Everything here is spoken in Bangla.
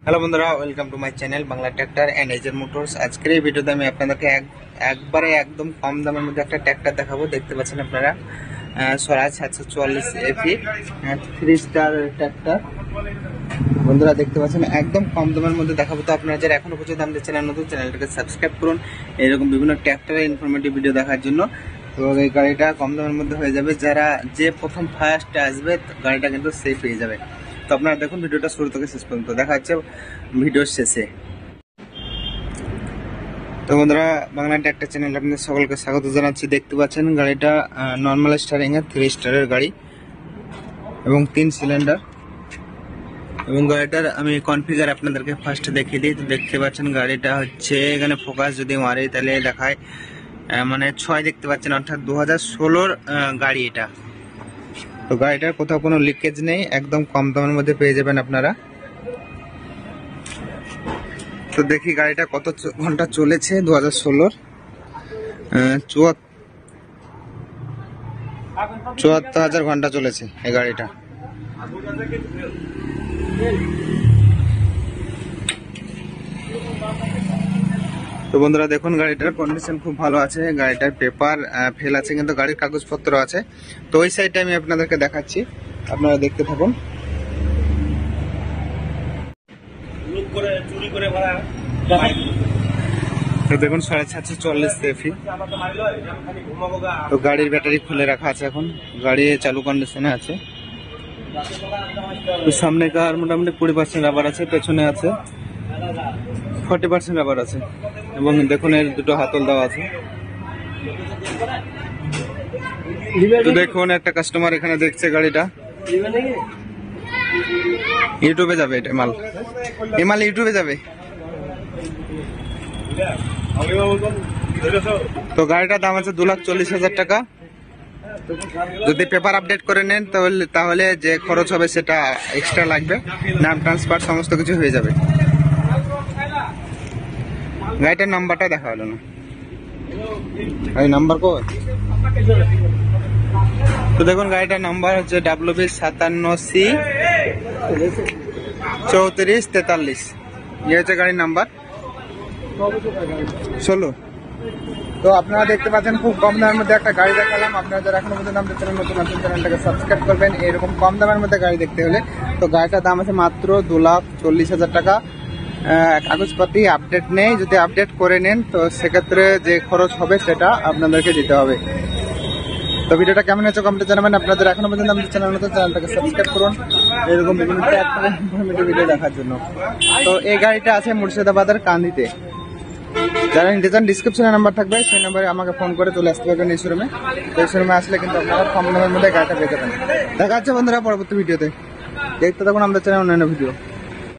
হ্যালো বন্ধুরা, welcome to my channel Bangla tractor and এজের মোটরস। আজকের এই ভিডিওতে আমি আপনাদেরকে একবারে একদম কম দামের মধ্যে একটা ট্র্যাক্টর দেখাবো। দেখতে পাচ্ছেন আপনারা স্বরাজ 744 এফি 3 স্টার ট্র্যাক্টর। বন্ধুরা দেখতে পাচ্ছেন একদম কম দামের মধ্যে দেখাবো। তো আপনারা যারা এখনো পর্যন্ত আমাদের চ্যানেল নতুন, চ্যানেলটাকে সাবস্ক্রাইব করুন এরকম বিভিন্ন ট্র্যাক্টরের ইনফরমেটিভ ভিডিও দেখার জন্য। তো এই গাড়িটা কম দামের মধ্যে হয়ে যাবে। যারা যে প্রথম ফার্স্ট আসবে গাড়িটা কিন্তু সেফ হয়ে যাবে। তো আপনারা দেখুন ভিডিওটা শুরু থেকে শেষ পর্যন্ত, দেখা যাচ্ছে ভিডিওর শেষে। তো বন্ধুরা, বাংলা ট্র্যাক্টর চ্যানেলে আপনাদের সকলকে স্বাগত জানাচ্ছি। দেখতে পাচ্ছেন গাড়িটা নর্মাল স্টারিং এর 3 স্টারের গাড়ি এবং 3 সিলিন্ডার। এবং গাড়িটার আমি কনফিগার আপনাদেরকে ফার্স্ট দেখিয়ে দিই। তো দেখতে পাচ্ছেন গাড়িটা হচ্ছে এখানে ফোকাস যদি মারি তাহলে দেখায় মানে 6 দেখতে পাচ্ছেন, অর্থাৎ 2016-র গাড়ি এটা। তো গাড়িটার কোথাও কোনো লিকেজ নেই, একদম কম দামের মধ্যে পেয়ে যাবেন আপনারা। তো দেখি গাড়িটা কত ঘন্টা চলেছে। 2016-র 74,000 ঘন্টা চলেছে এই গাড়িটা। তো বন্ধুরা দেখুন গাড়িটার কন্ডিশন খুব ভালো আছে। গাড়িটার পেপার ফেল আছে কিন্তু গাড়ির কাগজপত্র আছে। তো ওই সাইডটা আমি আপনাদেরকে দেখাচ্ছি, আপনারা দেখতে থাকুন। তো দেখুন 744 এফি। তো গাড়ির ব্যাটারি খুলে রাখা আছে, এখন গাড়ি চালু কন্ডিশনে আছে। তো সামনে কার মোটামুটি 20% রাবার আছে, পেছনে আছে 40% রাবার আছে। এবং দেখুন এর দুটো হাতল দেওয়া আছে। তো দেখুন একটা কাস্টমার এখানে দেখছে গাড়িটা, ইউটিউবে যাবে এটা মাল, এই মাল ইউটিউবে যাবে। তো গাড়িটার দাম আছে 2,40,000 টাকা। যদি পেপার আপডেট করে নেন তাহলে যে খরচ হবে সেটা এক্সট্রা লাগবে, নাম ট্রান্সফার সমস্ত কিছু হয়ে যাবে। গাড়িটার নাম্বারটা দেখা হলো না, এই নাম্বার কই? তো দেখুন গাড়িটার নাম্বার হচ্ছে WB57C 3443। ইয়ে হচ্ছে গাড়ির নাম্বার 16। তো আপনারা দেখতে পাচ্ছেন খুব কম দামের মধ্যে একটা গাড়ি দেখালাম। আপনারা যারা এখনো পর্যন্ত আমাদের চ্যানেল নতুন আছেন চ্যানেলটাকে সাবস্ক্রাইব করবেন এরকম কম দামের মধ্যে গাড়ি দেখতে হলে। তো গাড়িটার দাম আছে মাত্র 2,40,000 টাকা। কাগজপাতি আপডেট নেই, যদি আপডেট করে নেন তো সেক্ষেত্রে যে খরচ হবে সেটা আপনাদেরকে দিতে হবে। তো ভিডিওটা কেমন হয়েছে কমেন্টে জানাবেন। আপনাদের এখনো পর্যন্ত আমাদের চ্যানেল নতুন, চ্যানেলটাকে সাবস্ক্রাইব করুন এরকম বিভিন্ন ভিডিও দেখার জন্য। তো এই গাড়িটা আছে মুর্শিদাবাদের কান্দিতে। যারা নিতে চান ডিসক্রিপশনে নাম্বার থাকবে, সেই নাম্বারে আমাকে ফোন করে চলে আসতে পারবেন এই শোরুমে। তো এই শোরুমে আসলে কিন্তু আপনারা কম দামের মধ্যে গাড়িটা পেয়ে যাবেন। দেখা যাচ্ছে বন্ধুরা পরবর্তী ভিডিওতে। দেখতে থাকুন আমাদের চ্যানেল অন্যান্য ভিডিও।